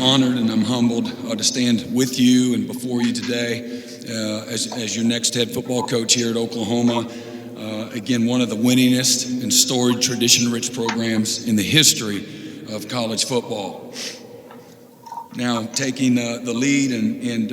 honored and I'm humbled to stand with you and before you today as your next head football coach here at Oklahoma. Again, one of the winningest and storied tradition-rich programs in the history of college football. Now, taking the lead and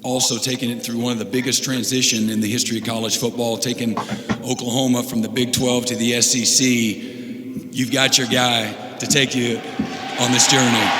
also taking it through one of the biggest transition in the history of college football, taking Oklahoma from the Big 12 to the SEC, you've got your guy to take you on this journey.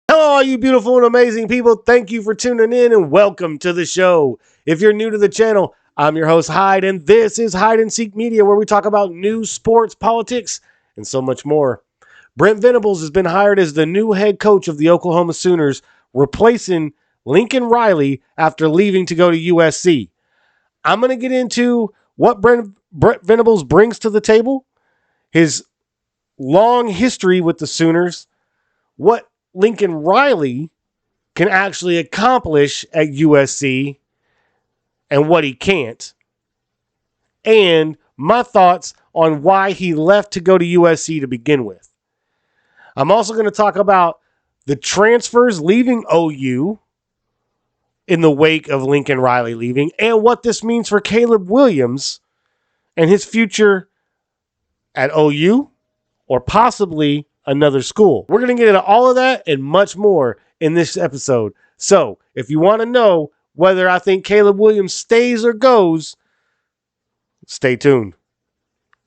All you beautiful and amazing people, thank you for tuning in and welcome to the show. If you're new to the channel, I'm your host Hyde, and this is Hide and Seek Media, where we talk about news, sports, politics, and so much more. Brent Venables has been hired as the new head coach of the Oklahoma Sooners, replacing Lincoln Riley after leaving to go to USC. I'm going to get into what Brent Venables brings to the table, his long history with the Sooners, what Lincoln Riley can actually accomplish at USC and what he can't, and my thoughts on why he left to go to USC to begin with. I'm also going to talk about the transfers leaving OU in the wake of Lincoln Riley leaving and what this means for Caleb Williams and his future at OU or possibly another school. We're going to get into all of that and much more in this episode. So if you want to know whether I think Caleb Williams stays or goes, stay tuned.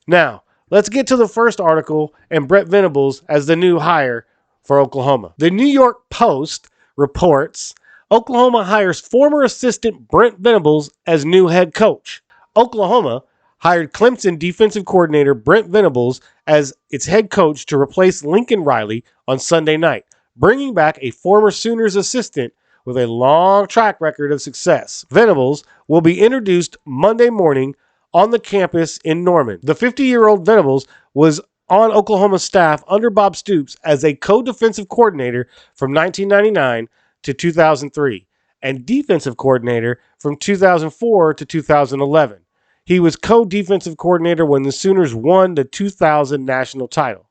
Now, let's get to the first article and Brent Venables as the new hire for Oklahoma. The New York Post reports Oklahoma hires former assistant Brent Venables as new head coach. Oklahoma hired Clemson defensive coordinator Brent Venables as its head coach to replace Lincoln Riley on Sunday night, bringing back a former Sooners assistant with a long track record of success. Venables will be introduced Monday morning on the campus in Norman. The 50-year-old Venables was on Oklahoma's staff under Bob Stoops as a co-defensive coordinator from 1999 to 2003 and defensive coordinator from 2004 to 2011. He was co-defensive coordinator when the Sooners won the 2000 national title.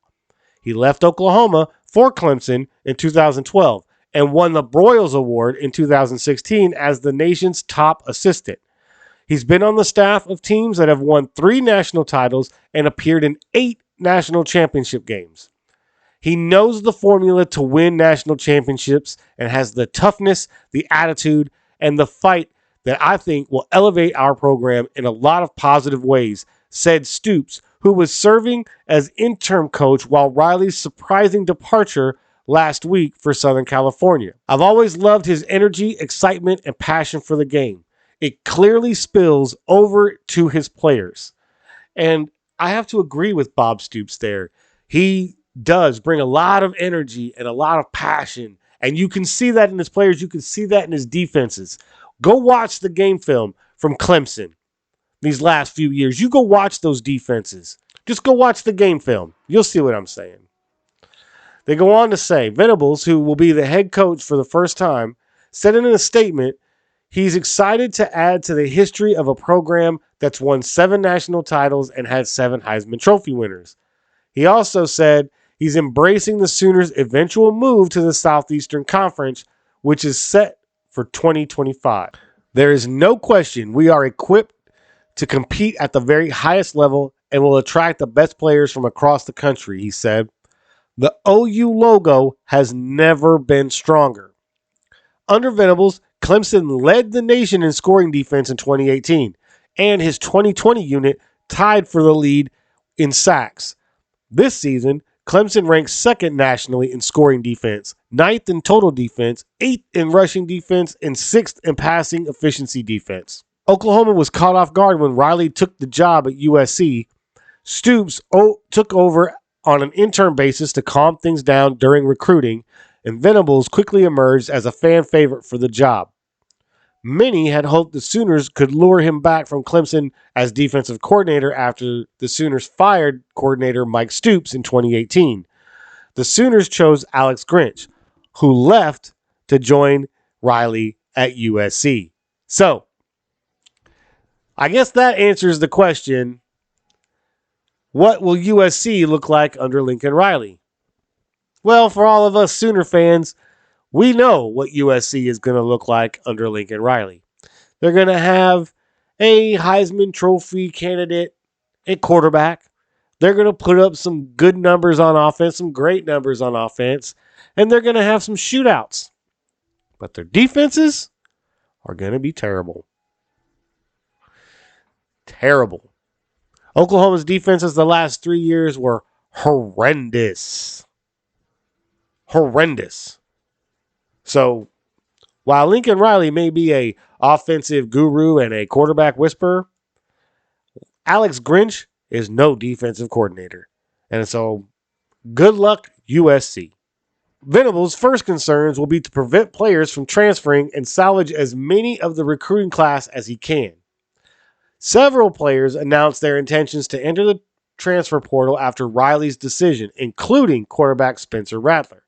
He left Oklahoma for Clemson in 2012 and won the Broyles Award in 2016 as the nation's top assistant. He's been on the staff of teams that have won 3 national titles and appeared in 8 national championship games. He knows the formula to win national championships and has the toughness, the attitude, and the fight that I think will elevate our program in a lot of positive ways, said Stoops, who was serving as interim coach while Riley's surprising departure last week for Southern California. I've always loved his energy, excitement, and passion for the game. It clearly spills over to his players. And I have to agree with Bob Stoops there. He does bring a lot of energy and a lot of passion, and you can see that in his players. You can see that in his defenses. Go watch the game film from Clemson these last few years. You go watch those defenses. Just go watch the game film. You'll see what I'm saying. They go on to say, Venables, who will be the head coach for the first time, said in a statement, he's excited to add to the history of a program that's won 7 national titles and had 7 Heisman Trophy winners. He also said he's embracing the Sooners' eventual move to the Southeastern Conference, which is set for 2025. There is no question we are equipped to compete at the very highest level and will attract the best players from across the country, he said. The OU logo has never been stronger. Under Venables, Clemson led the nation in scoring defense in 2018, and his 2020 unit tied for the lead in sacks. This season, Clemson ranks 2nd nationally in scoring defense, 9th in total defense, 8th in rushing defense, and 6th in passing efficiency defense. Oklahoma was caught off guard when Riley took the job at USC. Stoops took over on an interim basis to calm things down during recruiting, and Venables quickly emerged as a fan favorite for the job. Many had hoped the Sooners could lure him back from Clemson as defensive coordinator after the Sooners fired coordinator Mike Stoops in 2018. The Sooners chose Alex Grinch, who left to join Riley at USC. So, I guess that answers the question, what will USC look like under Lincoln Riley? Well, for all of us Sooner fans, we know what USC is going to look like under Lincoln Riley. They're going to have a Heisman Trophy candidate at quarterback. They're going to put up some good numbers on offense, some great numbers on offense, and they're going to have some shootouts. But their defenses are going to be terrible. Terrible. Oklahoma's defenses the last 3 years were horrendous. Horrendous. So, while Lincoln Riley may be a offensive guru and a quarterback whisperer, Alex Grinch is no defensive coordinator. And so, good luck, USC. Venables' first concerns will be to prevent players from transferring and salvage as many of the recruiting class as he can. Several players announced their intentions to enter the transfer portal after Riley's decision, including quarterback Spencer Rattler.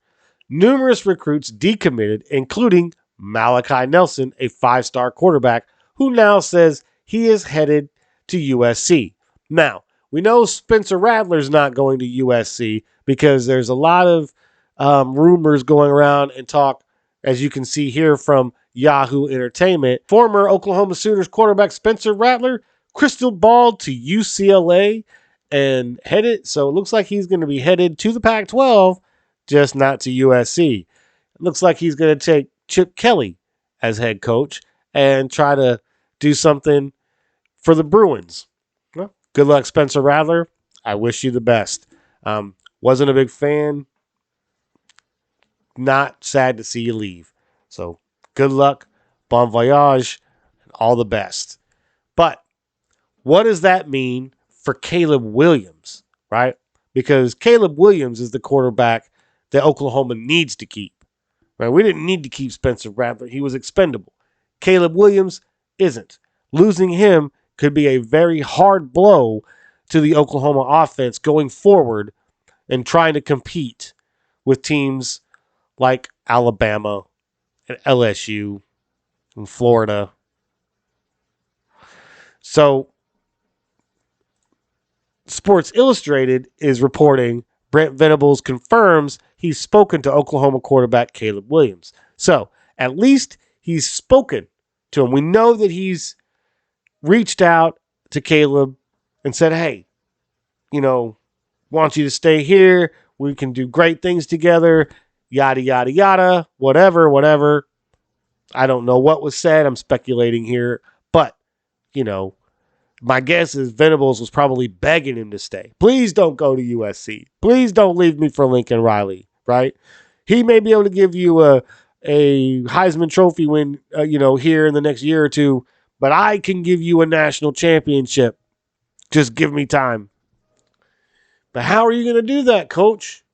Numerous recruits decommitted, including Malachi Nelson, a 5-star quarterback, who now says he is headed to USC. Now, we know Spencer Rattler's not going to USC because there's a lot of rumors going around and talk, as you can see here from Yahoo Entertainment. Former Oklahoma Sooners quarterback Spencer Rattler crystal balled to UCLA and headed, so it looks like he's going to be headed to the Pac-12, just not to USC. It looks like he's going to take Chip Kelly as head coach and try to do something for the Bruins. Well, good luck, Spencer Rattler. I wish you the best. Wasn't a big fan. Not sad to see you leave. So good luck, bon voyage, and all the best. But what does that mean for Caleb Williams, right? Because Caleb Williams is the quarterback that Oklahoma needs to keep. Right? We didn't need to keep Spencer Rattler. He was expendable. Caleb Williams isn't. Losing him could be a very hard blow to the Oklahoma offense going forward and trying to compete with teams like Alabama and LSU and Florida. So, Sports Illustrated is reporting Brent Venables confirms he's spoken to Oklahoma quarterback Caleb Williams. So, at least he's spoken to him. We know that he's reached out to Caleb and said, hey, want you to stay here. We can do great things together. Yada, yada, yada, whatever. I don't know what was said. I'm speculating here. But, my guess is Venables was probably begging him to stay. Please don't go to USC. Please don't leave me for Lincoln Riley, right? He may be able to give you a Heisman Trophy win, here in the next year or two, but I can give you a national championship. Just give me time. But how are you going to do that, coach?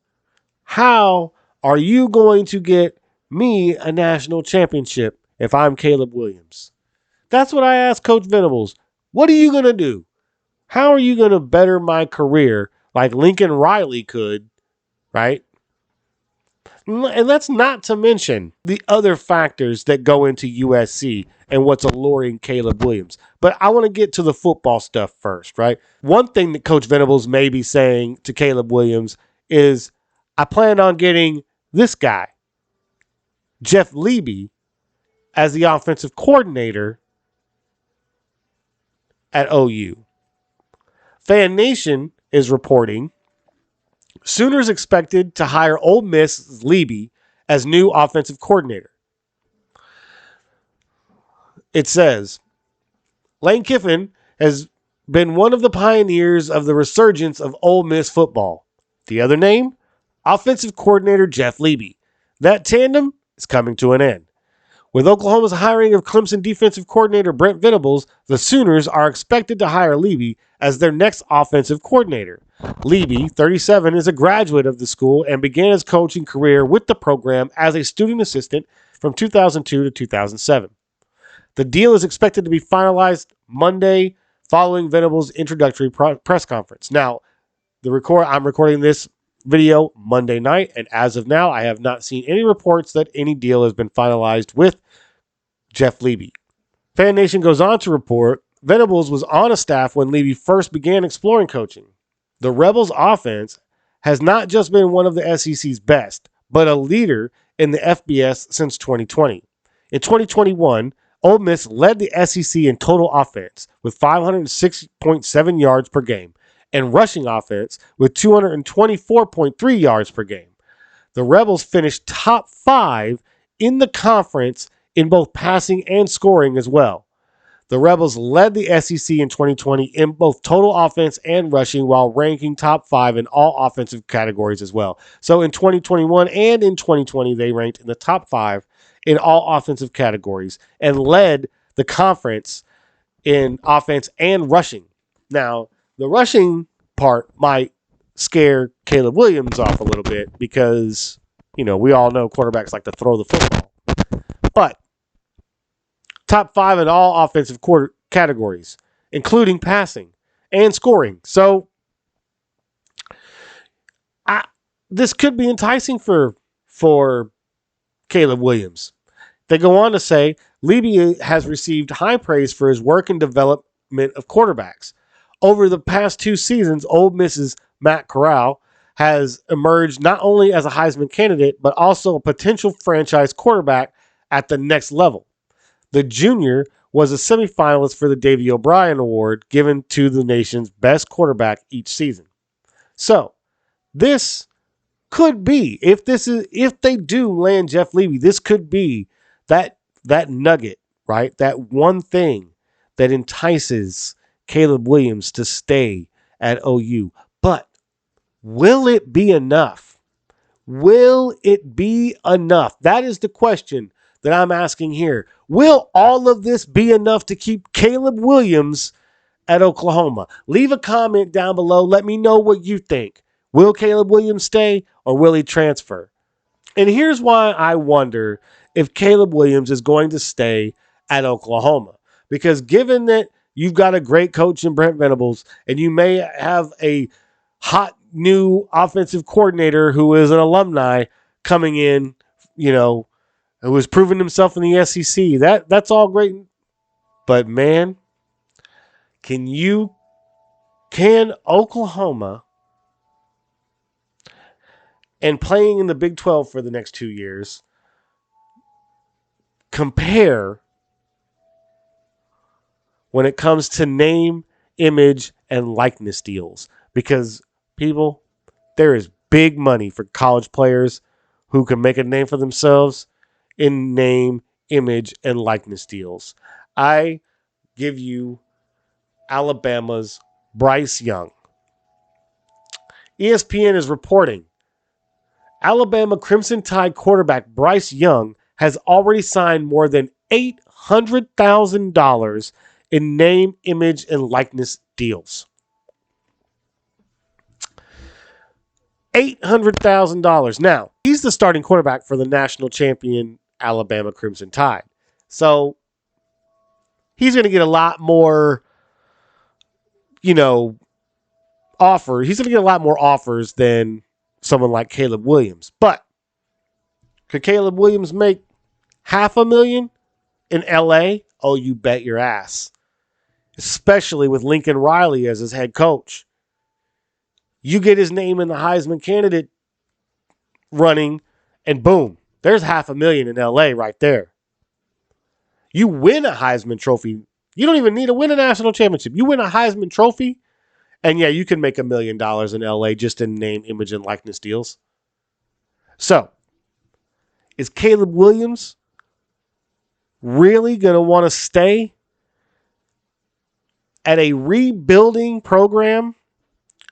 How are you going to get me a national championship if I'm Caleb Williams? That's what I asked Coach Venables. What are you going to do? How are you going to better my career like Lincoln Riley could, right? And that's not to mention the other factors that go into USC and what's alluring Caleb Williams. But I want to get to the football stuff first, right? One thing that Coach Venables may be saying to Caleb Williams is, I plan on getting this guy, Jeff Lebby, as the offensive coordinator at OU. Fan Nation is reporting Sooners expected to hire Ole Miss's Lebby as new offensive coordinator. It says, Lane Kiffin has been one of the pioneers of the resurgence of Ole Miss football. The other name? Offensive coordinator Jeff Lebby. That tandem is coming to an end. With Oklahoma's hiring of Clemson defensive coordinator Brent Venables, the Sooners are expected to hire Lebby as their next offensive coordinator. Lebby, 37, is a graduate of the school and began his coaching career with the program as a student assistant from 2002 to 2007. The deal is expected to be finalized Monday following Venables' introductory press conference. Now, I'm recording this video Monday night, and as of now, I have not seen any reports that any deal has been finalized with Jeff Lebby. Fan Nation goes on to report Venables was on a staff when Lebby first began exploring coaching. The Rebels offense has not just been one of the SEC's best, but a leader in the FBS since 2020. In 2021, Ole Miss led the SEC in total offense with 506.7 yards per game and rushing offense with 224.3 yards per game. The Rebels finished top 5 in the conference in both passing and scoring as well. The Rebels led the SEC in 2020 in both total offense and rushing while ranking top 5 in all offensive categories as well. So in 2021 and in 2020, they ranked in the top 5 in all offensive categories and led the conference in offense and rushing. Now, the rushing part might scare Caleb Williams off a little bit because, we all know quarterbacks like to throw the football. But top 5 in all offensive categories, including passing and scoring. So this could be enticing for Caleb Williams. They go on to say, Lebby has received high praise for his work and development of quarterbacks. Over the past 2 seasons, Ole Miss's Matt Corral has emerged not only as a Heisman candidate, but also a potential franchise quarterback at the next level. The junior was a semifinalist for the Davey O'Brien Award given to the nation's best quarterback each season. So, this could be, if they do land Jeff Lebby, this could be that nugget, right? That one thing that entices Caleb Williams to stay at OU. But will it be enough? Will it be enough? That is the question that I'm asking here. Will all of this be enough to keep Caleb Williams at Oklahoma? Leave a comment down below. Let me know what you think. Will Caleb Williams stay or will he transfer? And here's why I wonder if Caleb Williams is going to stay at Oklahoma. Because given that you've got a great coach in Brent Venables and you may have a hot new offensive coordinator who is an alumni coming in, who has proven himself in the SEC, that's all great. But man, can Oklahoma, and playing in the Big 12 for the next 2 years, compare when it comes to name, image, and likeness deals? Because, people, there is big money for college players who can make a name for themselves in name, image, and likeness deals. I give you Alabama's Bryce Young. ESPN is reporting Alabama Crimson Tide quarterback Bryce Young has already signed more than $800,000 in name, image, and likeness deals. $800,000. Now, he's the starting quarterback for the national champion Alabama Crimson Tide. So, he's going to get a lot more, offers. He's going to get a lot more offers than someone like Caleb Williams. But could Caleb Williams make $500,000 in LA? Oh, you bet your ass. Especially with Lincoln Riley as his head coach. You get his name in the Heisman candidate running, and boom, there's $500,000 in LA right there. You win a Heisman Trophy. You don't even need to win a national championship. You win a Heisman Trophy, and yeah, you can make $1 million in LA just in name, image, and likeness deals. So, is Caleb Williams really going to want to stay at a rebuilding program,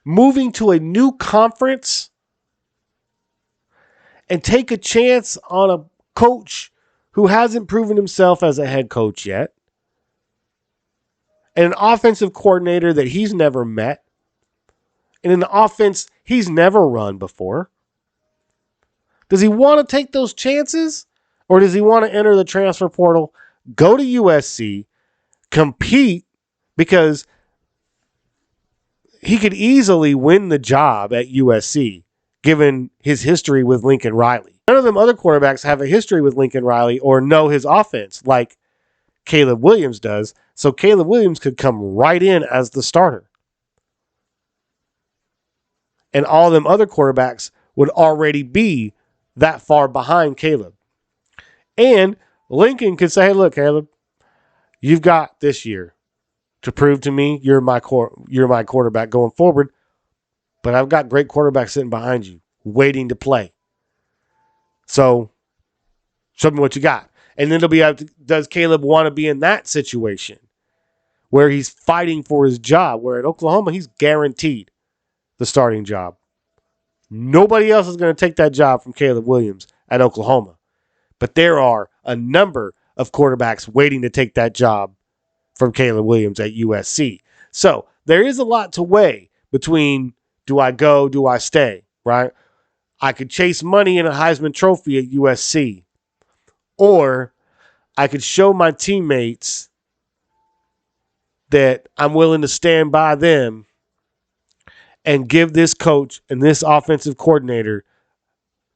moving to a new conference, and take a chance on a coach who hasn't proven himself as a head coach yet, and an offensive coordinator that he's never met, and an offense he's never run before? Does he want to take those chances, or does he want to enter the transfer portal, go to USC, compete, because he could easily win the job at USC given his history with Lincoln Riley. None of them other quarterbacks have a history with Lincoln Riley or know his offense like Caleb Williams does. So Caleb Williams could come right in as the starter. And all them other quarterbacks would already be that far behind Caleb. And Lincoln could say, hey, look, Caleb, you've got this year to prove to me you're my quarterback going forward. But I've got great quarterbacks sitting behind you, waiting to play. So show me what you got. And then it'll be, does Caleb want to be in that situation where he's fighting for his job, where at Oklahoma, he's guaranteed the starting job. Nobody else is going to take that job from Caleb Williams at Oklahoma. But there are a number of quarterbacks waiting to take that job from Caleb Williams at USC. So there is a lot to weigh between, do I go, do I stay, right? I could chase money and a Heisman Trophy at USC. Or I could show my teammates that I'm willing to stand by them and give this coach and this offensive coordinator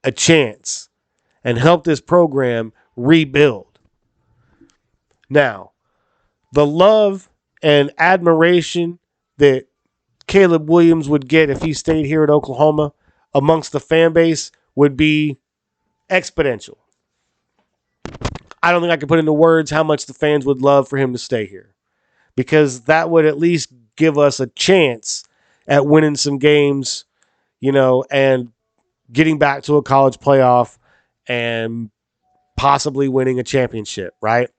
a chance and help this program rebuild. Now, the love and admiration that Caleb Williams would get if he stayed here at Oklahoma amongst the fan base would be exponential. I don't think I can put into words how much the fans would love for him to stay here, because that would at least give us a chance at winning some games, and getting back to a college playoff and possibly winning a championship, right?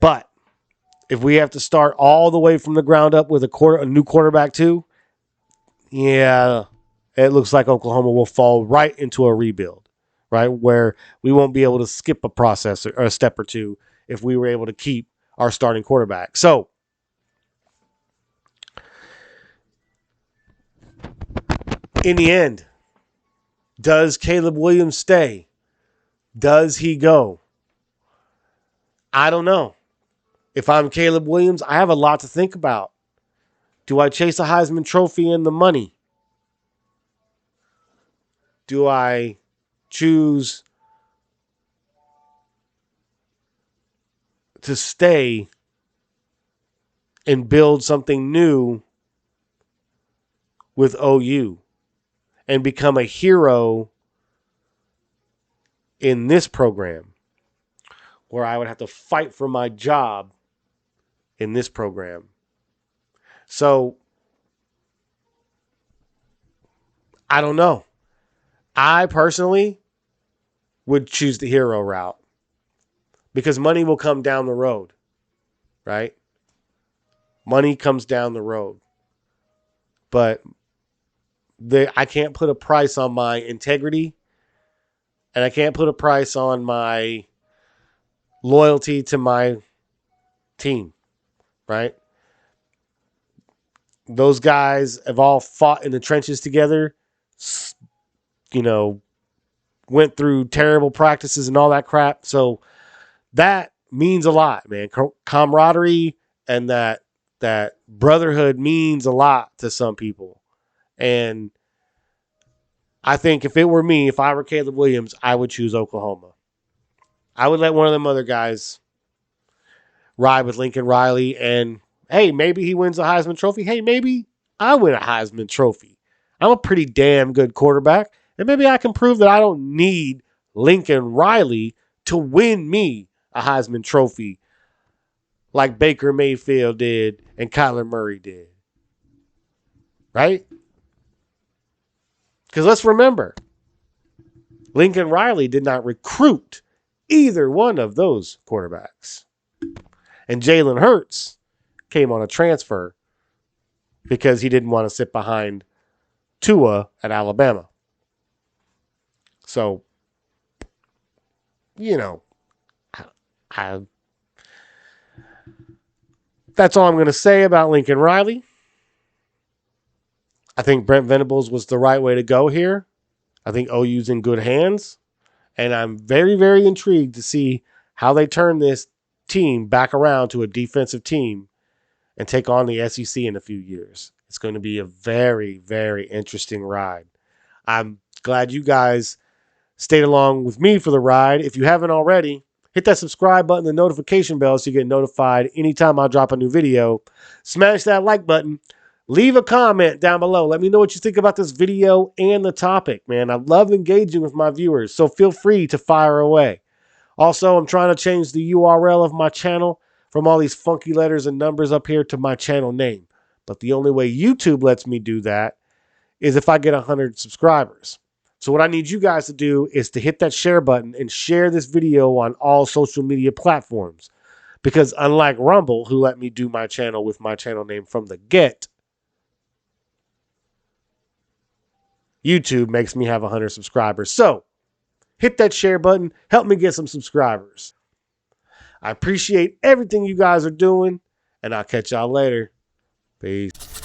But if we have to start all the way from the ground up with a new quarterback too, yeah, it looks like Oklahoma will fall right into a rebuild, right? Where we won't be able to skip a process or a step or two if we were able to keep our starting quarterback. So, in the end, does Caleb Williams stay? Does he go? I don't know. If I'm Caleb Williams, I have a lot to think about. Do I chase a Heisman Trophy and the money? Do I choose to stay and build something new with OU and become a hero in this program, where I would have to fight for my job in this program? So, I don't know. I personally would choose the hero route because money will come down the road, right? Money comes down the road. But I can't put a price on my integrity, and I can't put a price on my loyalty to my team, right? Those guys have all fought in the trenches together, went through terrible practices and all that crap. So that means a lot, man. Camaraderie and that brotherhood means a lot to some people. And I think if it were me, if I were Caleb Williams, I would choose Oklahoma. I would let one of them other guys ride with Lincoln Riley, and hey, maybe he wins a Heisman Trophy. Hey, maybe I win a Heisman Trophy. I'm a pretty damn good quarterback, and maybe I can prove that I don't need Lincoln Riley to win me a Heisman Trophy like Baker Mayfield did and Kyler Murray did. Right? Because let's remember, Lincoln Riley did not recruit either one of those quarterbacks. And Jalen Hurts came on a transfer because he didn't want to sit behind Tua at Alabama. So, that's all I'm going to say about Lincoln Riley. I think Brent Venables was the right way to go here. I think OU's in good hands. And I'm very, very intrigued to see how they turn this team back around to a defensive team and take on the SEC in a few years. It's going to be a very, very interesting ride. I'm glad you guys stayed along with me for the ride. If you haven't already, hit that subscribe button, the notification bell so you get notified anytime I drop a new video. Smash that like button. Leave a comment down below. Let me know what you think about this video and the topic, man. I love engaging with my viewers, so feel free to fire away. Also, I'm trying to change the URL of my channel from all these funky letters and numbers up here to my channel name. But the only way YouTube lets me do that is if I get 100 subscribers. So what I need you guys to do is to hit that share button and share this video on all social media platforms. Because unlike Rumble, who let me do my channel with my channel name from the get, YouTube makes me have 100 subscribers. So hit that share button. Help me get some subscribers. I appreciate everything you guys are doing, and I'll catch y'all later. Peace.